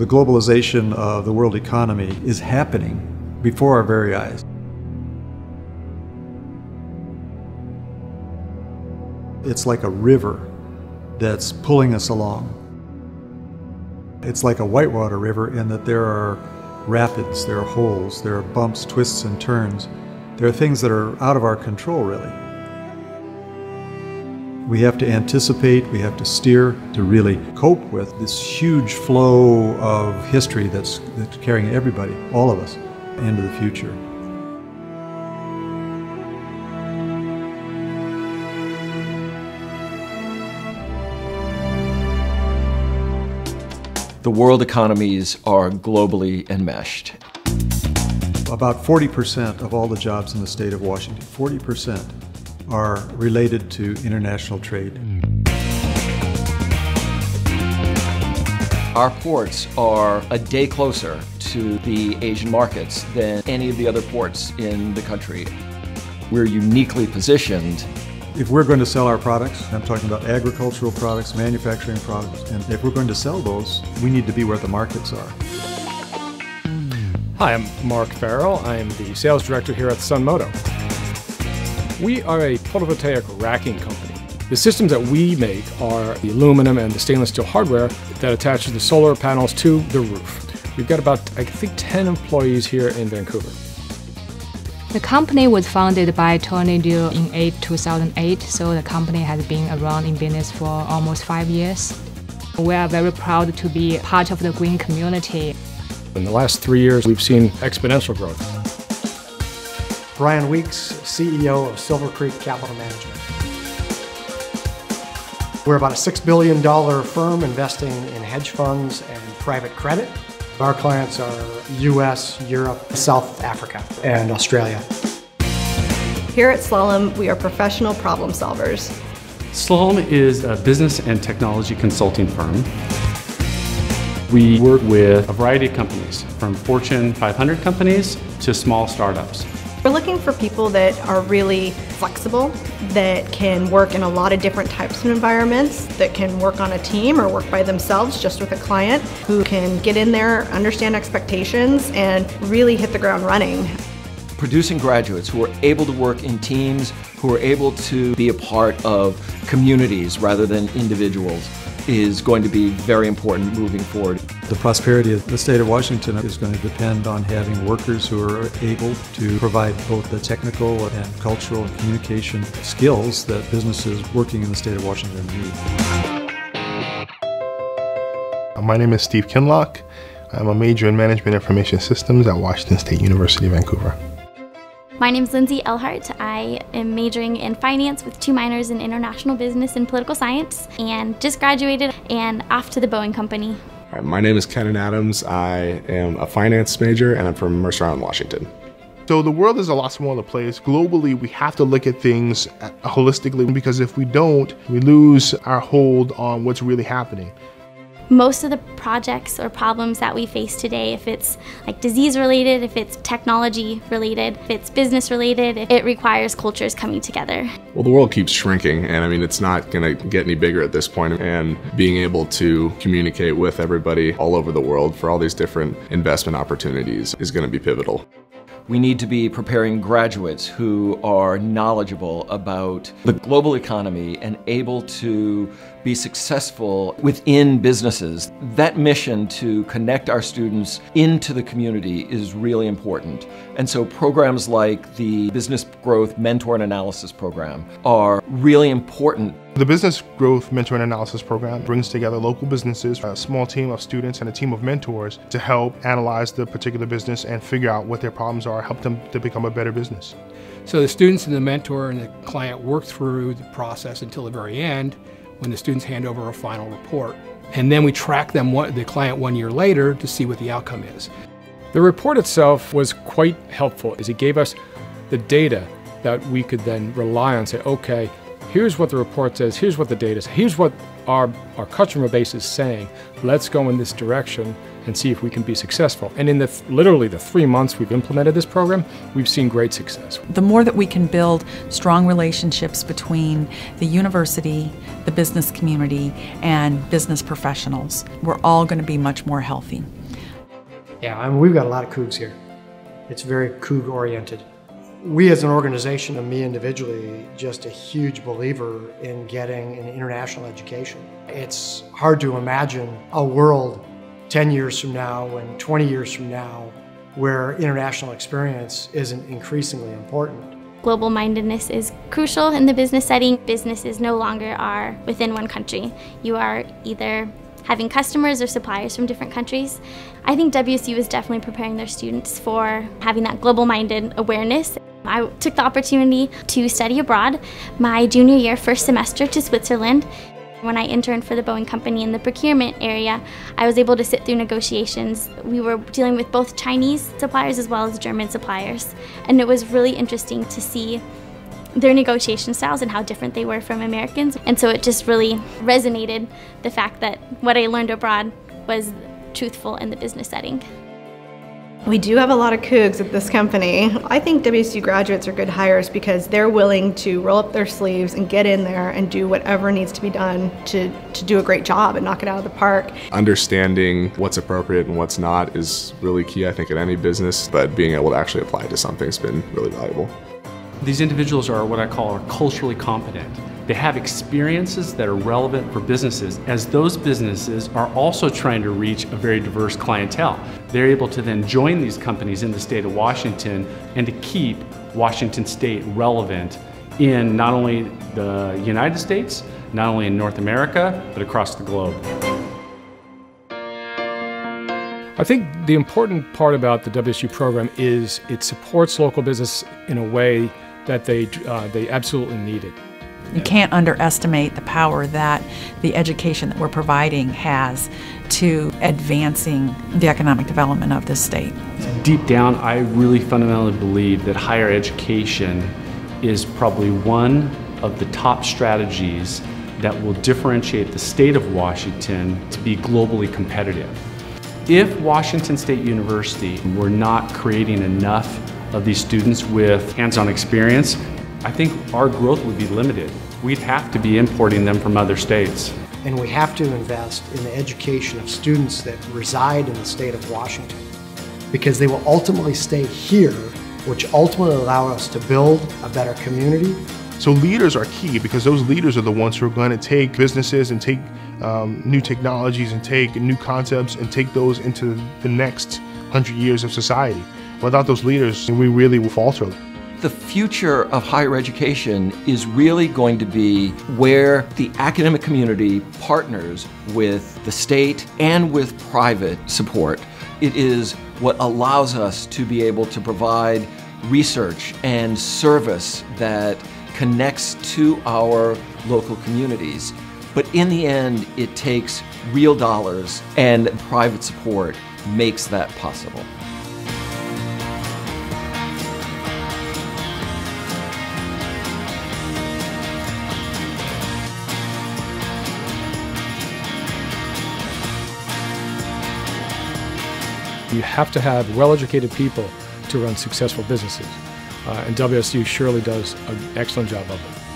The globalization of the world economy is happening before our very eyes. It's like a river that's pulling us along. It's like a whitewater river in that there are rapids, there are holes, there are bumps, twists, and turns. There are things that are out of our control, really. We have to anticipate, we have to steer to really cope with this huge flow of history that's carrying everybody, all of us, into the future. The world economies are globally enmeshed. About 40% of all the jobs in the state of Washington, 40%, are related to international trade. Our ports are a day closer to the Asian markets than any of the other ports in the country. We're uniquely positioned. If we're going to sell our products, I'm talking about agricultural products, manufacturing products, and if we're going to sell those, we need to be where the markets are. Hi, I'm Mark Farrell. I am the sales director here at Sunmoto. We are a photovoltaic racking company. The systems that we make are the aluminum and the stainless steel hardware that attaches the solar panels to the roof. We've got about, I think, 10 employees here in Vancouver. The company was founded by Tony Liu in 2008, so the company has been around in business for almost 5 years. We are very proud to be part of the green community. In the last 3 years, we've seen exponential growth. Brian Weeks, CEO of Silver Creek Capital Management. We're about a $6 billion firm investing in hedge funds and private credit. Our clients are US, Europe, South Africa, and Australia. Here at Slalom, we are professional problem solvers. Slalom is a business and technology consulting firm. We work with a variety of companies, from Fortune 500 companies to small startups. We're looking for people that are really flexible, that can work in a lot of different types of environments, that can work on a team or work by themselves just with a client, who can get in there, understand expectations, and really hit the ground running. Producing graduates who are able to work in teams, who are able to be a part of communities rather than individuals, is going to be very important moving forward. The prosperity of the state of Washington is going to depend on having workers who are able to provide both the technical and cultural and communication skills that businesses working in the state of Washington need. My name is Steve Kinlock. I'm a major in Management Information Systems at Washington State University, Vancouver. My name's Lindsay Elhart. I am majoring in finance with 2 minors in international business and political science, and just graduated and off to the Boeing Company. All right, my name is Kenan Adams. I am a finance major and I'm from Mercer Island, Washington. So the world is a lot smaller place. Globally, we have to look at things holistically, because if we don't, we lose our hold on what's really happening. Most of the projects or problems that we face today, if it's like disease related, if it's technology related, if it's business related, it requires cultures coming together. Well, the world keeps shrinking, and I mean, it's not going to get any bigger at this point, and being able to communicate with everybody all over the world for all these different investment opportunities is going to be pivotal. We need to be preparing graduates who are knowledgeable about the global economy and able to be successful within businesses. That mission to connect our students into the community is really important. And so programs like the Business Growth Mentor and Analysis Program are really important. The Business Growth Mentor and Analysis Program brings together local businesses, a small team of students and a team of mentors to help analyze the particular business and figure out what their problems are, help them to become a better business. So the students and the mentor and the client work through the process until the very end, when the students hand over a final report. And then we track them, the client 1 year later, to see what the outcome is. The report itself was quite helpful, as it gave us the data that we could then rely on, say, okay, here's what the report says, here's what the data says, here's what our customer base is saying. Let's go in this direction and see if we can be successful. And in literally the 3 months we've implemented this program, we've seen great success. The more that we can build strong relationships between the university, the business community, and business professionals, we're all going to be much more healthy. Yeah, I mean, we've got a lot of Cougs here. It's very Coug-oriented. We as an organization and me individually, just a huge believer in getting an international education. It's hard to imagine a world 10 years from now and 20 years from now where international experience isn't increasingly important. Global mindedness is crucial in the business setting. Businesses no longer are within one country. You are either having customers or suppliers from different countries. I think WSU is definitely preparing their students for having that global-minded awareness. I took the opportunity to study abroad my junior year, first semester, to Switzerland. When I interned for the Boeing company in the procurement area, I was able to sit through negotiations. We were dealing with both Chinese suppliers as well as German suppliers, and it was really interesting to see their negotiation styles and how different they were from Americans. And so it just really resonated, the fact that what I learned abroad was truthful in the business setting. We do have a lot of Cougs at this company. I think WSU graduates are good hires because they're willing to roll up their sleeves and get in there and do whatever needs to be done to do a great job and knock it out of the park. Understanding what's appropriate and what's not is really key, I think, in any business, but being able to actually apply it to something has been really valuable. These individuals are what I call culturally competent. They have experiences that are relevant for businesses, as those businesses are also trying to reach a very diverse clientele. They're able to then join these companies in the state of Washington and to keep Washington State relevant in not only the United States, not only in North America, but across the globe. I think the important part about the WSU program is it supports local business in a way that they absolutely need it. You can't underestimate the power that the education that we're providing has to advancing the economic development of this state. Deep down, I really fundamentally believe that higher education is probably one of the top strategies that will differentiate the state of Washington to be globally competitive. If Washington State University were not creating enough of these students with hands-on experience, I think our growth would be limited. We'd have to be importing them from other states. And we have to invest in the education of students that reside in the state of Washington, because they will ultimately stay here, which ultimately allow us to build a better community. So leaders are key, because those leaders are the ones who are going to take businesses and take new technologies and take new concepts and take those into the next 100 years of society. Without those leaders, we really will falter. The future of higher education is really going to be where the academic community partners with the state and with private support. It is what allows us to be able to provide research and service that connects to our local communities. But in the end, it takes real dollars, and private support makes that possible. You have to have well-educated people to run successful businesses, and WSU surely does an excellent job of it.